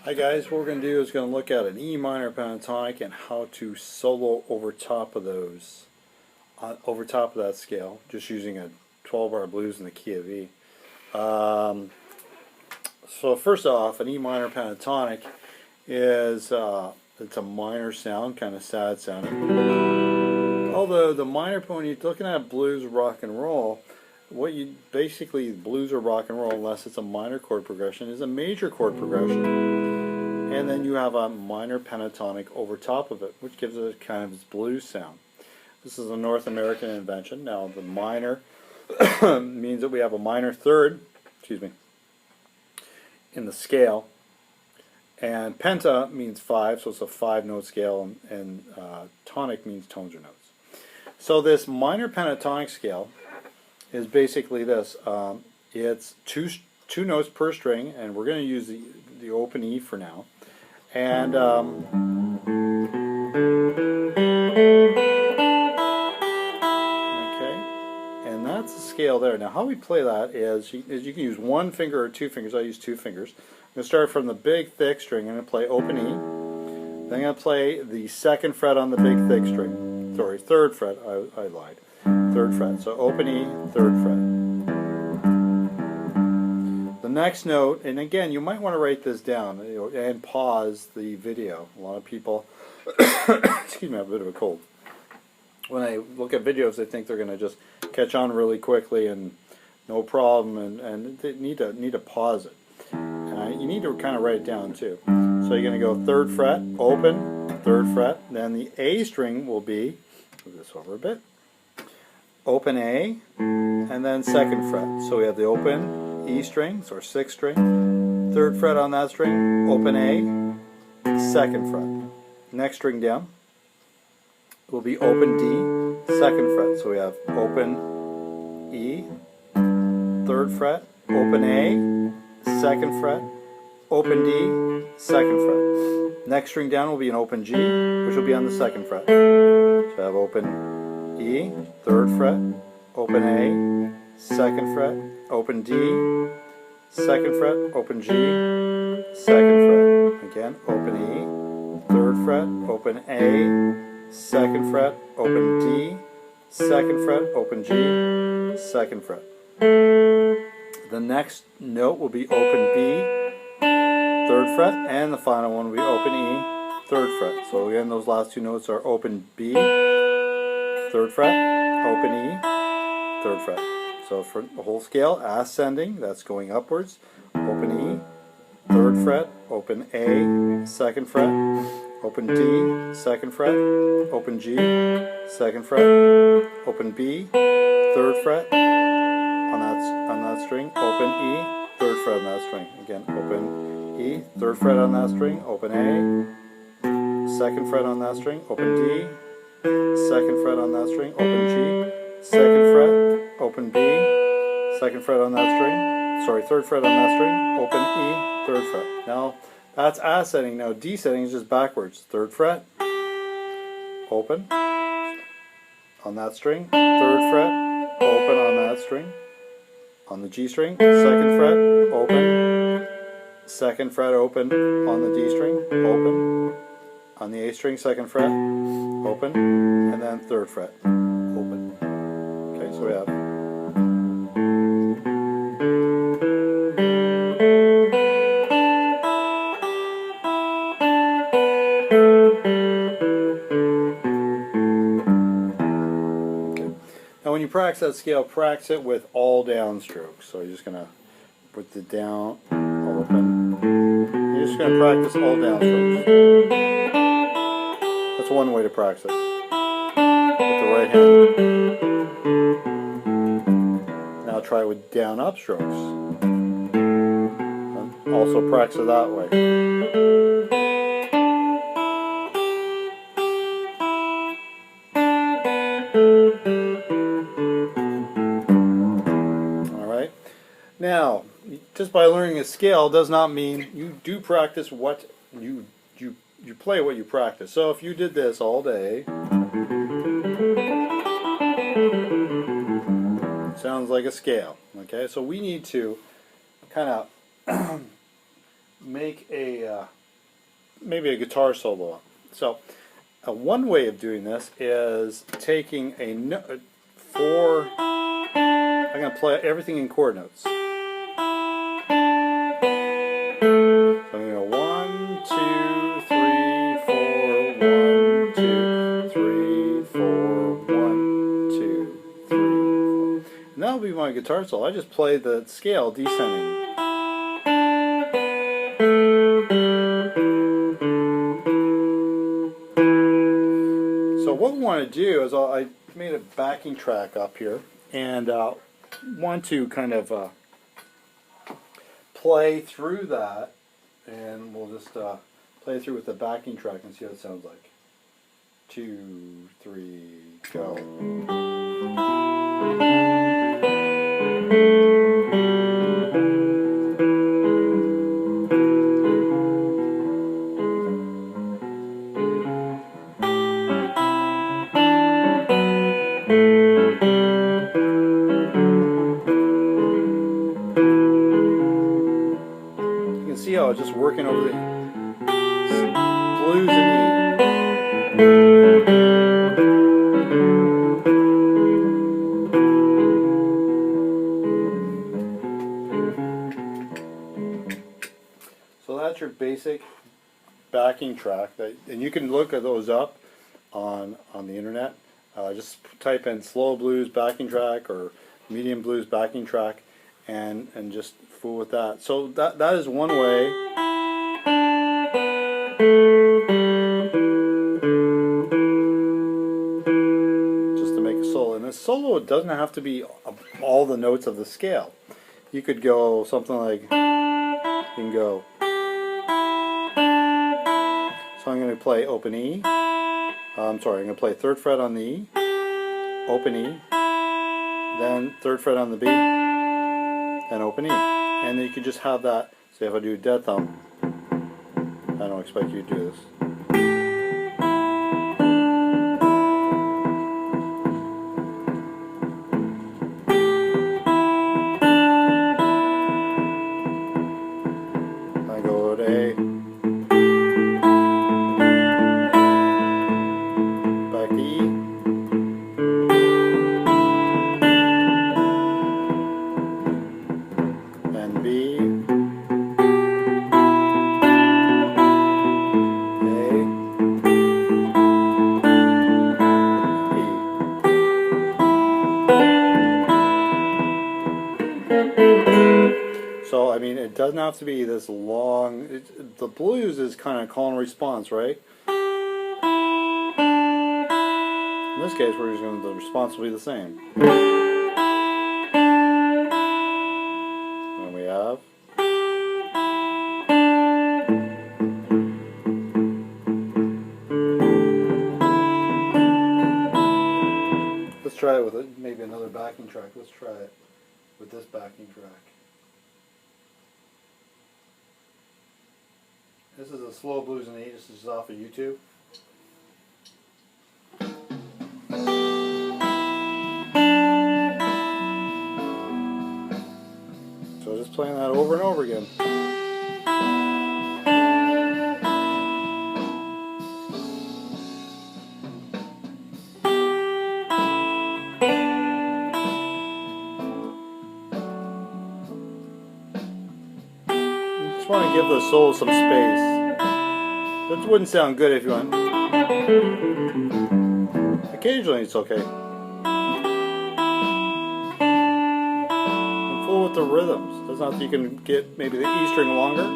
Hi guys, what we're going to do is going to look at an E minor pentatonic and how to solo over top of those, over top of that scale, just using a 12-bar blues in the key of E. So first off, an E minor pentatonic is it's a minor sound, kind of sad sounding. Although the minor, when you're looking at blues, rock and roll, what you basically blues or rock and roll, unless it's a minor chord progression, is a major chord progression, and then you have a minor pentatonic over top of it, which gives it kind of its blues sound. This is a North American invention. Now the minor means that we have a minor third, in the scale, and penta means 5, so it's a 5-note scale, and tonic means tones or notes. So this minor pentatonic scale is basically this. It's two notes per string, and we're going to use the open E for now. And okay, and that's the scale there. Now how we play that is you can use one finger or 2 fingers. I use 2 fingers. I'm going to start from the big thick string. I'm going to play open E. Then I'm going to play the 2nd fret on the big thick string. Sorry, 3rd fret. I lied. 3rd fret. So open E, 3rd fret. The next note, and again, you might want to write this down, and pause the video. A lot of people, excuse me, I have a bit of a cold. When I look at videos, they think they're going to just catch on really quickly and no problem, and they need to pause it. And you need to kind of write it down too. So you're going to go 3rd fret, open, 3rd fret. Then the A string will be, move this over a bit, open A, and then 2nd fret. So we have the open E string, so our 6th string, 3rd fret on that string, open A, 2nd fret. Next string down will be open D, 2nd fret. So we have open E, 3rd fret, open A, 2nd fret, open D, 2nd fret. Next string down will be an open G, which will be on the 2nd fret. So I have open E, 3rd fret, open A, 2nd fret, open D, 2nd fret, open G, 2nd fret. Again, open E, 3rd fret, open A, 2nd fret, open D, 2nd fret, open G, 2nd fret. The next note will be open B, 3rd fret, and the final one will be open E, 3rd fret. So again, those last 2 notes are open B, 3rd fret, open E, 3rd fret. So for the whole scale, ascending, that's going upwards. Open E, 3rd fret, open A, 2nd fret, open D, 2nd fret, open G, 2nd fret, open B, 3rd fret on that string, open E, 3rd fret on that string. Again, open E, 3rd fret on that string, open A, 2nd fret on that string, open D, 2nd fret on that string, open G, 2nd fret, open B, 2nd fret on that string, sorry, 3rd fret on that string, open E, 3rd fret. Now that's ascending. Now descending is just backwards. 3rd fret, open on that string, 3rd fret, open on that string, on the G string, 2nd fret, open, 2nd fret, open on the D string, open, on the A string, 2nd fret, open, and then 3rd fret, open. Okay, so we have Now when you practice that scale, practice it with all down strokes. So you're just going to put the down, open. You're just going to practice all down strokes. That's one way to practice it. With the right hand. Now try with down up strokes. And also practice it that way. Now, just by learning a scale does not mean you do practice what you play what you practice. So if you did this all day, sounds like a scale. Okay, so we need to kind of make a maybe a guitar solo up. So one way of doing this is taking I'm going to play everything in chord notes. So I'm going to go 1, 2, 3, 4, 1, 2, 3, 4, 1, 2, 3, 4. And that'll be my guitar solo. I just play the scale descending. So what we want to do is I made a backing track up here, and want to kind of play through that, and we'll just play through with the backing track and see what it sounds like. 2, 3, go. See how it's just working over the blues and E. So that's your basic backing track, and you can look at those up on the internet. Just type in slow blues backing track or medium blues backing track, and just fool with that. So that is one way. Just to make a solo. And a solo, it doesn't have to be all the notes of the scale. You could go something like, you can go, so I'm going to play open E. I'm sorry, I'm going to play 3rd fret on the E, open E, then 3rd fret on the B, and open E. And then you can just have that. Say if I do dead thumb, I don't expect you to do this. I go to A, back to E, and B, So, I mean, it doesn't have to be this long. The blues is kind of call and response, right? In this case, we're just going to, the response will be the same. And we have. Let's try it with maybe another backing track. Let's try it with this backing track. This is a slow blues in E. This is off of YouTube. So just playing that over and over again. Just want to give the solo some space. That wouldn't sound good if you went. Occasionally it's okay. And fool with the rhythms. Doesn't have to, you can get maybe the E string longer.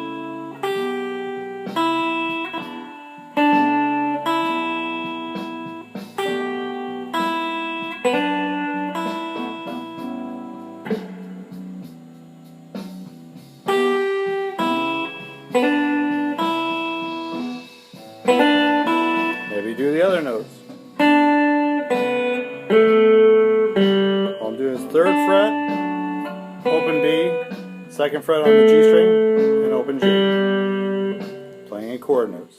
Maybe do the other notes. All I'm doing is 3rd fret, open B, 2nd fret on the G string, and open G. Playing in chord notes.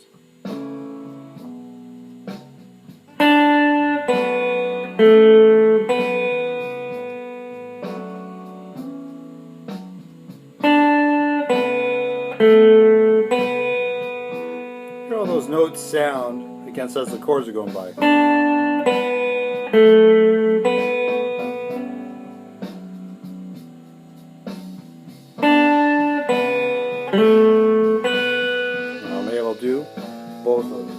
those notes sound against as the chords are going by. And I'll be able to do both of them.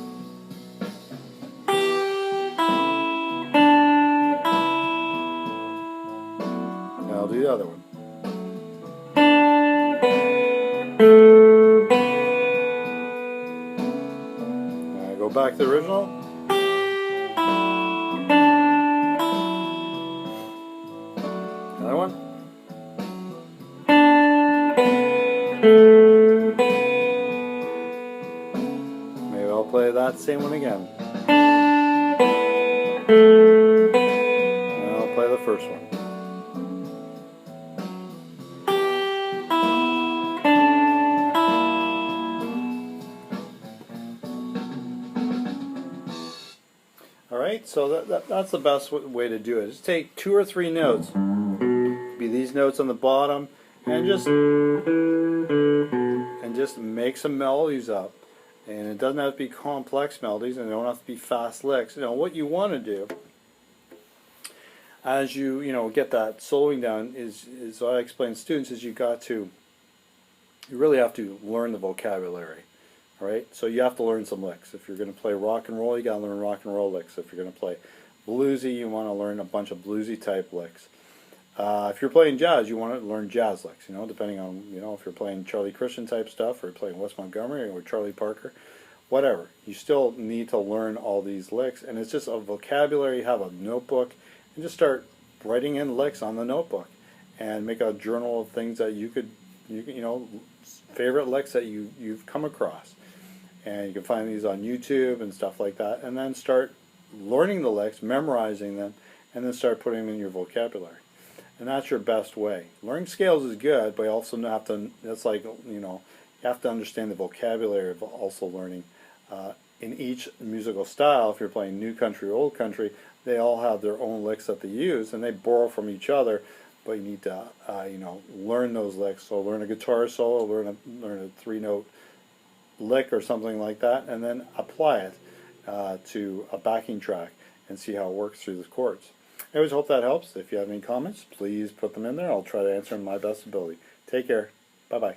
And I'll do the other one. And I go back to the original. Another one. Maybe I'll play that same one again. And I'll play the first one. Alright, so that's the best way to do it. Just take 2 or 3 notes, be these notes on the bottom, and just make some melodies up. And it doesn't have to be complex melodies, and they don't have to be fast licks. You know, what you want to do as you get that soloing down is what I explain to students is you really have to learn the vocabulary. Alright, so you have to learn some licks. If you're going to play rock and roll, you got to learn rock and roll licks. If you're going to play bluesy, you want to learn a bunch of bluesy type licks. If you're playing jazz, you want to learn jazz licks. Depending on if you're playing Charlie Christian type stuff, or playing Wes Montgomery or Charlie Parker, whatever. You still need to learn all these licks, and it's just a vocabulary. Have a notebook and just start writing in licks on the notebook, and make a journal of things that you could favorite licks that you've come across. And you can find these on YouTube and stuff like that, and then start learning the licks, memorizing them, and then start putting them in your vocabulary. And that's your best way. Learning scales is good, but you also have to, that's like, you have to understand the vocabulary of also learning. In each musical style, if you're playing new country or old country, they all have their own licks that they use, and they borrow from each other, but you need to, learn those licks. So learn a guitar solo, learn a 3-note lick or something like that, and then apply it to a backing track and see how it works through the chords. I always hope that helps. If you have any comments, please put them in there. I'll try to answer them to my best ability. Take care. Bye-bye.